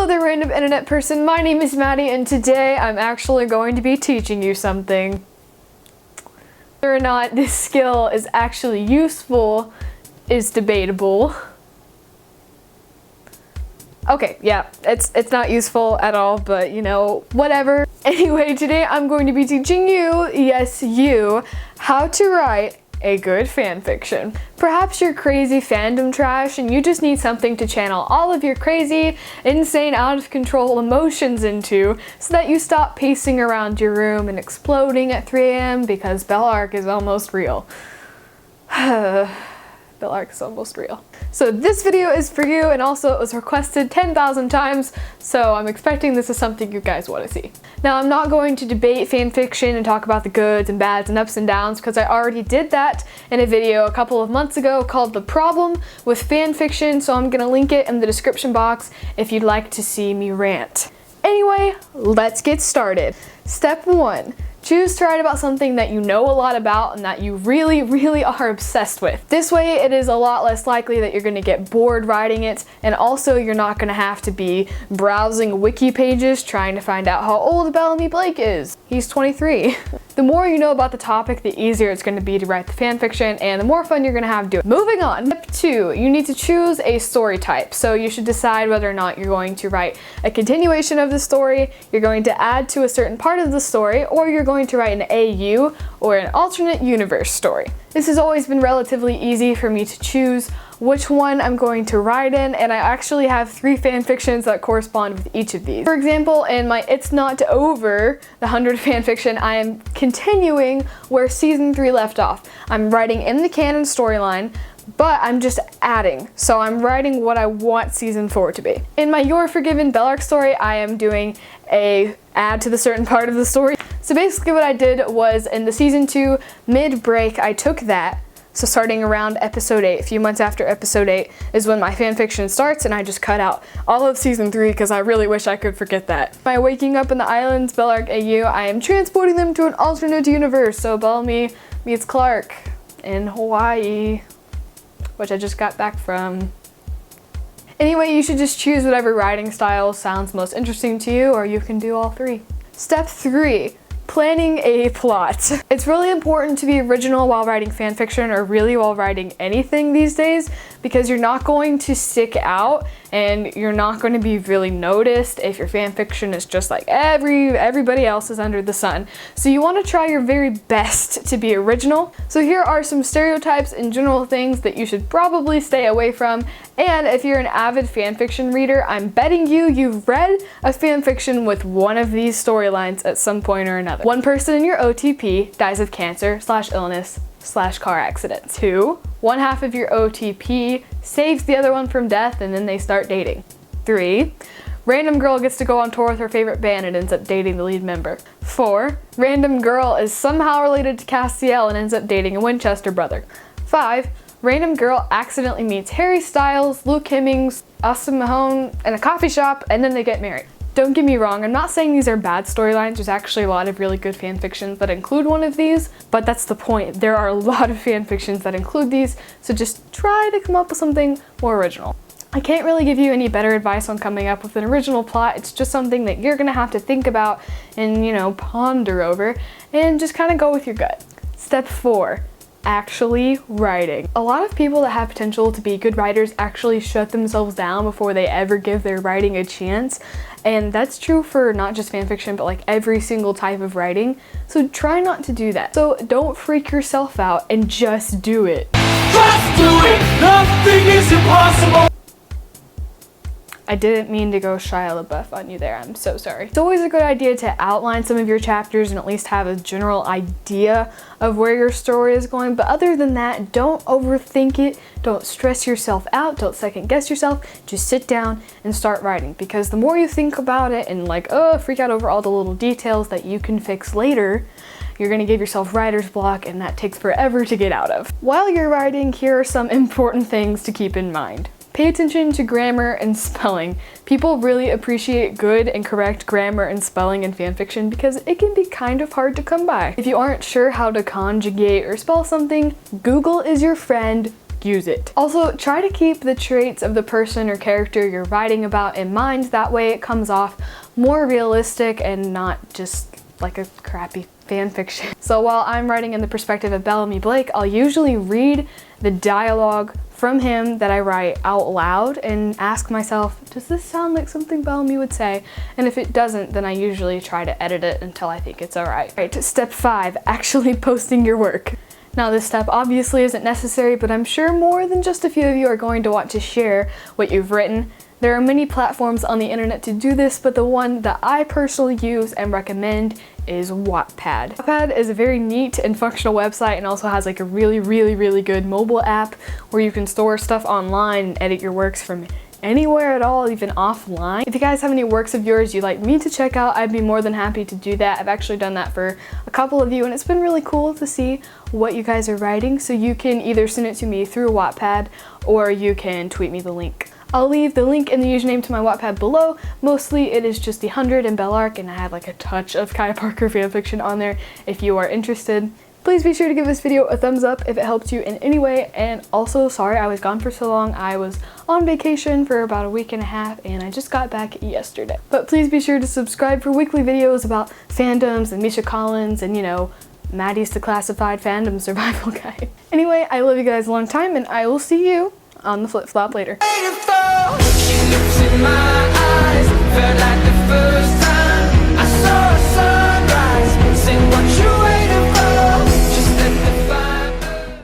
Hello there, random internet person. My name is Mattie, and today I'm actually going to be teaching you something. Whether or not this skill is actually useful is debatable. Okay, yeah, it's not useful at all, but you know, whatever. Anyway, today I'm going to be teaching you, yes you, how to write a good fanfiction. Perhaps you're crazy fandom trash and you just need something to channel all of your crazy, insane, out of control emotions into so that you stop pacing around your room and exploding at 3 a.m. because Bellark is almost real. Bellark is almost real. So this video is for you, and also it was requested 10,000 times, so I'm expecting this is something you guys want to see. Now, I'm not going to debate fanfiction and talk about the goods and bads and ups and downs because I already did that in a video a couple of months ago called The Problem with Fanfiction, so I'm gonna link it in the description box if you'd like to see me rant. Anyway, let's get started. Step 1. Choose to write about something that you know a lot about and that you really are obsessed with. This way it is a lot less likely that you're gonna get bored writing it, and also you're not gonna have to be browsing wiki pages trying to find out how old Bellamy Blake is. He's 23. The more you know about the topic, the easier it's gonna be to write the fanfiction, and the more fun you're gonna have doing it. Moving on. Step 2, you need to choose a story type. So you should decide whether or not you're going to write a continuation of the story, you're going to add to a certain part of the story, or you're going to write an AU or an alternate universe story. This has always been relatively easy for me to choose which one I'm going to write in, and I actually have 3 fanfictions that correspond with each of these. For example, in my It's Not Over, the 100 fanfiction, I am continuing where season 3 left off. I'm writing in the canon storyline, but I'm just adding. So I'm writing what I want season 4 to be. In my You're Forgiven Bellark story, I am doing a add to the certain part of the story. So basically what I did was in the season 2 mid-break, I took that. So starting around episode 8, a few months after episode 8 is when my fanfiction starts, and I just cut out all of season 3 because I really wish I could forget that. By waking up in the islands, Bellark AU, I am transporting them to an alternate universe. So Bellamy meets Clark in Hawaii, which I just got back from. Anyway, you should just choose whatever writing style sounds most interesting to you, or you can do all 3. Step 3. Planning a plot. It's really important to be original while writing fanfiction, or really while writing anything these days, because you're not going to stick out and you're not going to be really noticed if your fanfiction is just like everybody else's under the sun. So you want to try your very best to be original. So here are some stereotypes and general things that you should probably stay away from. And if you're an avid fanfiction reader, I'm betting you've read a fanfiction with one of these storylines at some point or another. One person in your OTP dies of cancer/illness/car accident. 2. One half of your OTP saves the other one from death and then they start dating. 3. Random girl gets to go on tour with her favorite band and ends up dating the lead member. 4. Random girl is somehow related to Castiel and ends up dating a Winchester brother. 5. Random girl accidentally meets Harry Styles, Luke Hemmings, Austin Mahone in a coffee shop, and then they get married. Don't get me wrong, I'm not saying these are bad storylines. There's actually a lot of really good fanfictions that include one of these, but that's the point. There are a lot of fanfictions that include these, so just try to come up with something more original. I can't really give you any better advice on coming up with an original plot. It's just something that you're gonna have to think about and, you know, ponder over, and just kind of go with your gut. Step 4. Actually writing. A lot of people that have potential to be good writers actually shut themselves down before they ever give their writing a chance, and that's true for not just fanfiction but like every single type of writing, so try not to do that. So don't freak yourself out and just do it. Just do it! Nothing is impossible! I didn't mean to go Shia LaBeouf on you there, I'm so sorry. It's always a good idea to outline some of your chapters and at least have a general idea of where your story is going, but other than that, don't overthink it, don't stress yourself out, don't second guess yourself, just sit down and start writing, because the more you think about it and like, freak out over all the little details that you can fix later, you're gonna give yourself writer's block, and that takes forever to get out of. While you're writing, here are some important things to keep in mind. Pay attention to grammar and spelling. People really appreciate good and correct grammar and spelling in fanfiction because it can be kind of hard to come by. If you aren't sure how to conjugate or spell something, Google is your friend. use it. Also, try to keep the traits of the person or character you're writing about in mind. That way it comes off more realistic and not just like a crappy fan fiction. So while I'm writing in the perspective of Bellamy Blake, I'll usually read the dialogue from him that I write out loud and ask myself, does this sound like something Bellamy would say? And if it doesn't, then I usually try to edit it until I think it's alright. Right, step 5, actually posting your work. Now this step obviously isn't necessary, but I'm sure more than just a few of you are going to want to share what you've written. There are many platforms on the internet to do this, but the one that I personally use and recommend is Wattpad. Wattpad is a very neat and functional website and also has like a really good mobile app where you can store stuff online and edit your works from anywhere at all, even offline. If you guys have any works of yours you'd like me to check out, I'd be more than happy to do that. I've actually done that for a couple of you and it's been really cool to see what you guys are writing. So you can either send it to me through Wattpad or you can tweet me the link. I'll leave the link and the username to my Wattpad below. Mostly it is just the 100 and Bellark, and I have like a touch of Kai Parker fanfiction on there if you are interested. Please be sure to give this video a thumbs up if it helped you in any way, and also sorry I was gone for so long. I was on vacation for about a week and a half and I just got back yesterday. But please be sure to subscribe for weekly videos about fandoms and Misha Collins and, you know, Mattie's Declassified Fandom Survival Guide. Anyway, I love you guys a long time and I will see you on the flip flop later. She looks in my eyes, felt like the first time I saw a sunrise. Sing what you